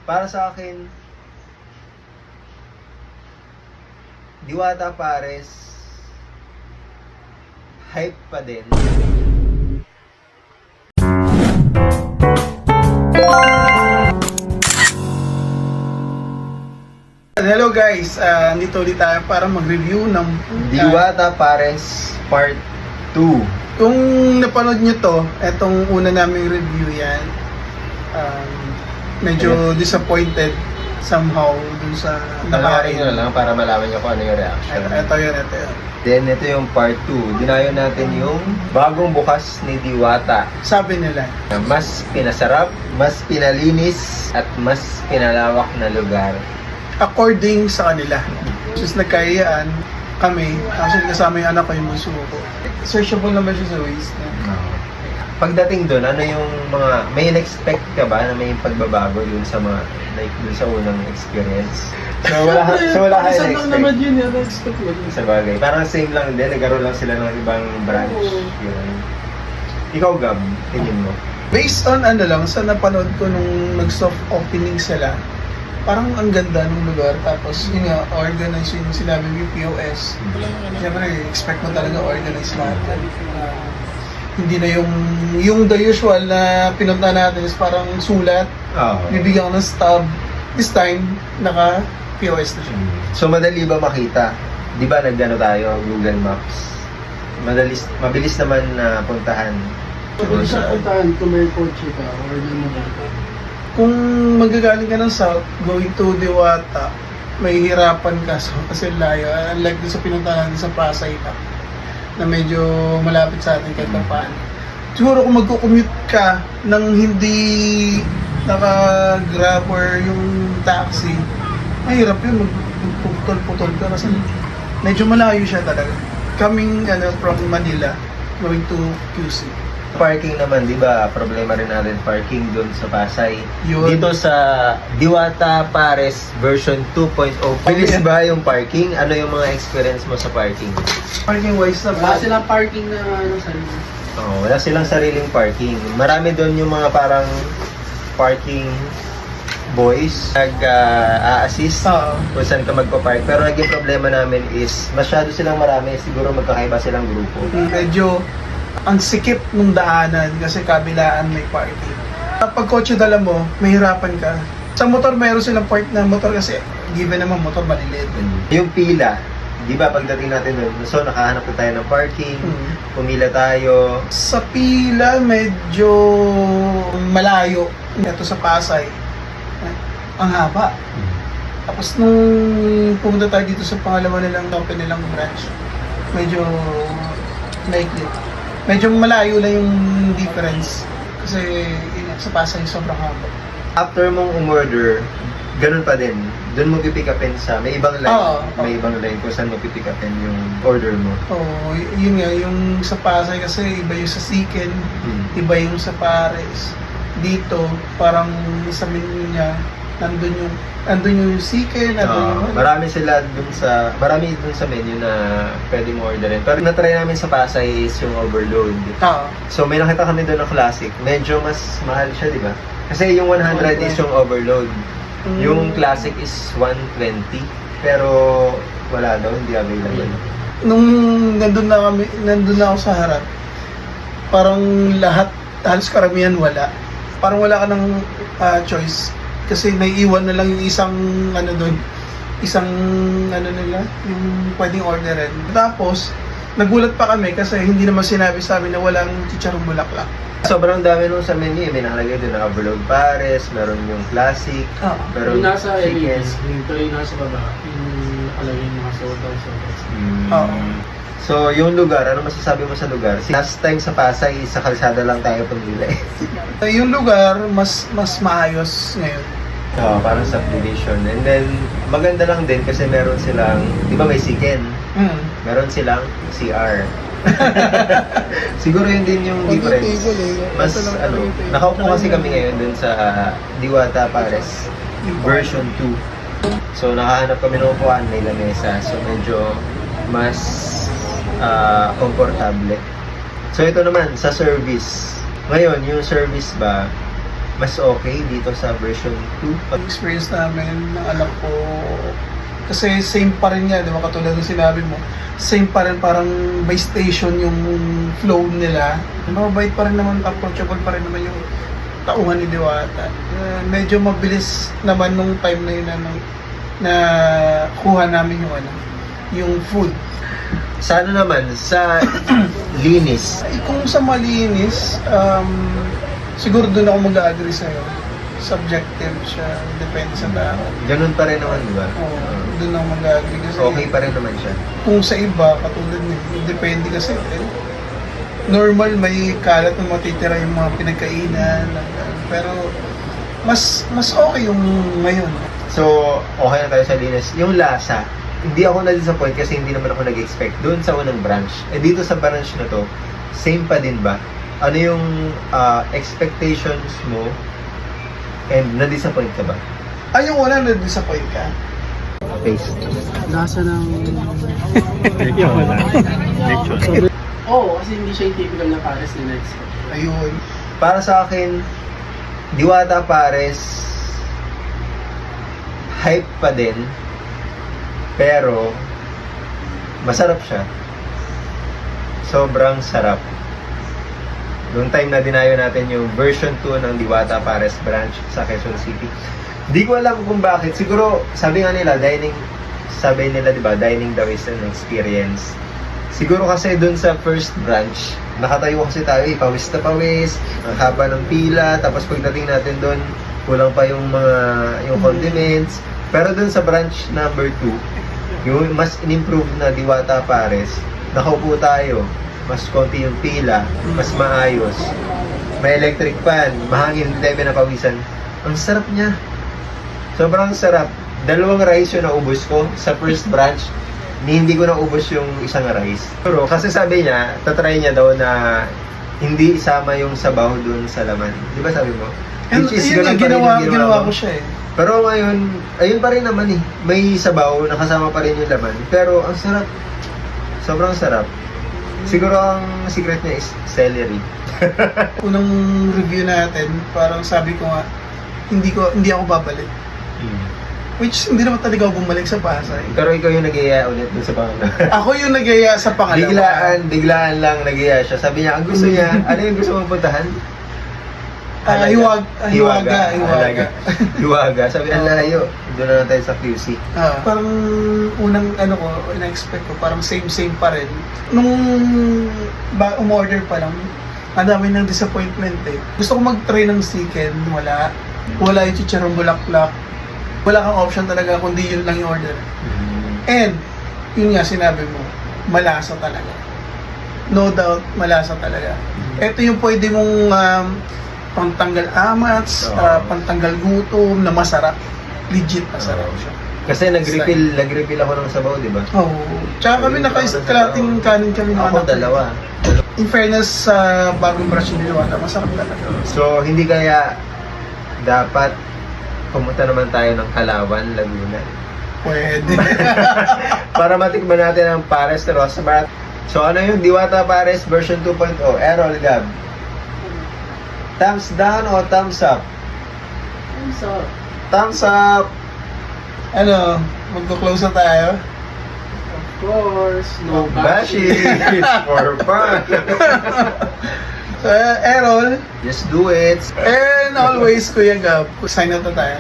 Para sa akin, Diwata Pares, hype pa din. Hello guys, nandito ulit tayo para mag-review ng Diwata Pares Part 2. Kung napanood nyo to, etong una naming review yan, medyo disappointed somehow dun sa Panoorin nyo na lang para malaman nyo kung ano yung reaction. Ito yun. Then ito yung Part 2. Dinayo natin yung bagong bukas ni Diwata. Sabi nila, Na mas pinasarap, mas pinalinis, at mas pinalawak na lugar. according sa kanila. Since nagkayaan kami, actually kasama yung anak ko yung bunso ko. Searchable naman siya sa Waze. Pagdating doon, ano yung mga, may in-expect ka ba na may pagbabago dun sa mga, like dun sa unang experience? So wala ka Isa lang naman in-expect yun, expect mo yun. sa bagay. Parang same lang din, nagkaroon lang sila ng ibang branch. Oo. Yun. Ikaw, Gab, tingin mo? Based on ano lang, sa napanood ko nung nag-soft opening sila, parang ang ganda ng lugar. Tapos yun nga, organized yung sinabi yung POS. Siyempre, expect mo talaga organized lahat. Hindi na yung the usual na pinunta natin is parang sulat, Oo. bibigyan ka ng stub. This time, naka POS na siya. So madali ba makita? Di ba nagano tayo, Google Maps? Mabilis naman na puntahan. Kung sa puntahan, kung may kotse ka, or din mo ba? Kung magagaling ka ng south, going to Diwata, may hirapan ka kasi layo. Unlike dun sa pinuntahan natin sa Pasay na medyo malapit sa atin kahit pa paano. Siguro kung magko-commute ka nang hindi naka-grab or yung taxi, mahirap yun, magputol-putol ka kasi medyo malayo siya talaga. Coming from Manila, going to QC. Parking naman, di ba? Problema rin natin parking doon sa Pasay. Yun. Dito sa Diwata Pares version 2.0. Bilis ba yung parking? Ano yung mga experience mo sa parking? Parking wise na Wala silang parking na sarili. Wala silang sariling parking. Marami doon yung mga parang parking boys nag-a-assist kung saan ka magpa-park. Pero naging problema namin is masyado silang marami. Siguro magkakaiba silang grupo. Medyo ang sikip ng daanan kasi kabilaan may parking. Pag kotse dala mo, mahirapan ka. Sa motor, mayroon silang park na motor kasi given naman motor maliliit. Yung pila, di ba pagdating natin doon, so nakahanap na tayo ng parking, pumila tayo. Sa pila, medyo malayo. Ito sa Pasay, ang haba. Tapos nung pumunta tayo dito sa pangalawa nilang open nilang branch, medyo maikli. Medyo malayo lang yung difference kasi sa Pasay sobrang haba. After mong umorder, ganun pa din. Doon mo pipick upin sa, may ibang line. May ibang line kung saan mo pipick upin yung order mo. Oo, yun nga, yung sa Pasay kasi iba yung sa Siken, iba yung sa Pares. Dito, parang sa menu niya, nandun yung Siken, Marami dun sa menu na pwede mo orderin. Pero na-try namin sa Pasay is yung overload. So may nakita kami doon ng classic. Medyo mas mahal siya, di ba? Kasi yung 100 is yung overload. Yung classic is 120. Pero wala daw, hindi available. Nung nandun na ako sa harap, parang lahat, halos karamihan wala. Parang wala ka ng choice. Kasi naiiwan na lang yung isang nila, yung pwedeng orderin. Tapos, nagulat pa kami kasi hindi naman sinabi sa amin na walang chicharong bulaklak. Sobrang dami nung sa menu eh. May nakalagay doon na overload pares, meron yung classic, meron Yung nasa chicken. LEDs, yung nasa baba, yung nakalagay yung mga sodas. So, yung lugar, ano masasabi mo sa lugar? Last time sa Pasay, sa kalsada lang tayo pumili. Yung lugar, mas maayos ngayon. Parang subdivision. And then, maganda lang din kasi meron silang, di ba may Siken? Meron silang CR. Siguro yun din yung difference. Mas, nakaupo kasi kami ngayon dun sa Diwata Pares version 2. So, nakahanap kami ng upuan, may lamesa. So, medyo mas komportable. So, ito naman, sa service. Ngayon, yung service ba, mas okay dito sa version 2? Ang experience namin ng anak ko, kasi same pa rin nga, di ba, katulad ng sinabi mo, same pa rin, parang by station yung flow nila. Mabait pa rin naman, approachable pa rin naman yung tauhan ni Diwata. Medyo mabilis naman nung time na yun na kuha namin yung food. Sa ano naman, sa linis. Ay, kung sa malinis, siguro doon ako mag-agree sa'yo. Subjective siya, depende sa tao. Ganun pa rin naman, di ba? Oo, doon ako mag-agree kasi Okay pa rin naman siya. kung sa iba, katulad niya, depende kasi. Normal, may kalat na matitira yung mga pinagkainan. Pero, mas okay yung ngayon. So, okay na tayo sa linis. Yung lasa, hindi ako na-disappoint kasi hindi naman ako nag-expect doon sa unang branch. Dito sa branch na to, same pa din ba? Ano yung expectations mo and na-disappoint ka ba? Ay, yung una, na-disappoint ka? Taste. Lasa ng... Oo, kasi hindi siya yung typical na pares na expect. Ayun. Para sa akin, Diwata Pares, hype pa din, pero masarap siya. Sobrang sarap. Noong time na dinayo natin yung version 2 ng Diwata Pares branch sa Quezon City. Di ko alam kung bakit. Siguro, sabi nga nila, sabi nila, di ba, dining daw is an experience. Siguro kasi dun sa first branch, nakatayo kasi tayo, pawis na pawis, ang haba ng pila, tapos pagdating natin dun, kulang pa yung condiments. Pero dun sa branch number 2, yung mas in-improve na Diwata Pares, nakaupo tayo, mas konti yung pila, mas maayos, may electric fan, mahangin, hindi tayo pinapawisan. Ang sarap niya. Sobrang sarap. 2 rice yung naubos ko sa first branch. Hindi ko naubos yung isang rice. Pero kasi sabi niya, tatry niya daw na hindi isama yung sabaw dun sa laman. Di ba sabi mo? And Which is yun ganun yung pa rin yung ginawa ko siya eh. Pero ngayon, ayun pa rin naman eh. May sabaw, nakasama pa rin yung laman. Pero ang sarap. Sobrang sarap. Siguro ang secret niya is celery. Unang review natin, parang sabi ko nga, hindi ako babalik. Which hindi naman talaga ako bumalik sa Pasay. Pero ikaw yung nag-iaya ulit dun sa pangalawa. Ako yung nag-iya sa pangalawa. Biglaan lang nag-iaya siya. Sabi niya, ang gusto niya, ano yung gusto mong puntahan? Hiwaga. Hiwaga. Sabi, ang layo. Doon na lang tayo sa QC. Parang unang na-expect ko, parang same pa rin. Nung umorder pa lang, ang dami ng disappointment eh. Gusto ko mag-try ng chicken, wala. Wala yung chicharong bulaklak. Wala kang option talaga kundi yun lang yung order. And, yun nga sinabi mo, malasa talaga. No doubt, malasa talaga. Ito yung pwede mong pantanggal amats, pantanggal gutom, na masarap. Legit masarap siya. Kasi nag-refill ako ng sabaw, di ba? Oo. Tsaka kami naka-kalating kanin kami ng Ako anak. 2. In fairness sa bagong brush ni Diwata, masarap talaga. So, hindi kaya dapat pumunta naman tayo ng Kalawan, Laguna. Pwede. Para matikman natin ang Pares de Rosamar. So, ano yung Diwata Pares version 2.0? Errol, Gab. Thumbs down o thumbs up? Thumbs up. Thumbs up! Ano, magko-close na tayo? Of course. No bashing! It's for fun! So, Errol, Just do it! and always, Kuya Gab, sign out na tayo.